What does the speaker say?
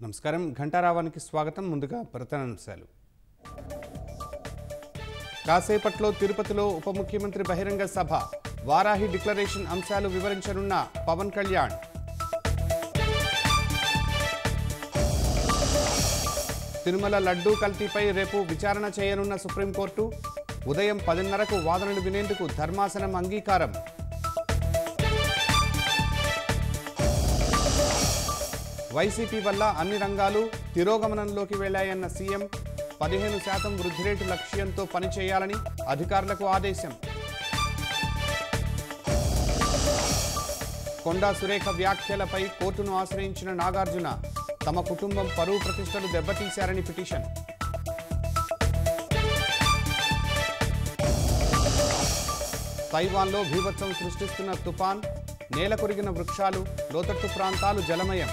నమస్కారం ఘంటారావానికి స్వాగతం. ముందుగా ప్రధానాంశాలు. కాసేపట్లో తిరుపతిలో ఉప ముఖ్యమంత్రి బహిరంగ సభ. వారాహి డిక్లరేషన్ అంశాలు వివరించనున్న పవన్ కళ్యాణ్. తిరుమల లడ్డూ కల్తీపై రేపు విచారణ చేయనున్న సుప్రీంకోర్టు. ఉదయం 10:30కు వాదనలు వినేందుకు ధర్మాసనం అంగీకారం. వైసీపీ వల్ల అన్ని రంగాలు తిరోగమనంలోకి వెళ్లాయన్న సీఎం. 15% వృద్ధి రేటు లక్ష్యంతో పనిచేయాలని అధికారులకు ఆదేశం. కొండా సురేఖ వ్యాఖ్యలపై కోర్టును ఆశ్రయించిన నాగార్జున. తమ కుటుంబం పరువు ప్రతిష్టలు దెబ్బతీశారని పిటిషన్. తైవాన్లో భీభత్సం సృష్టిస్తున్న తుపాన్. నేల కొరిగిన వృక్షాలు, లోతట్టు ప్రాంతాలు జలమయం.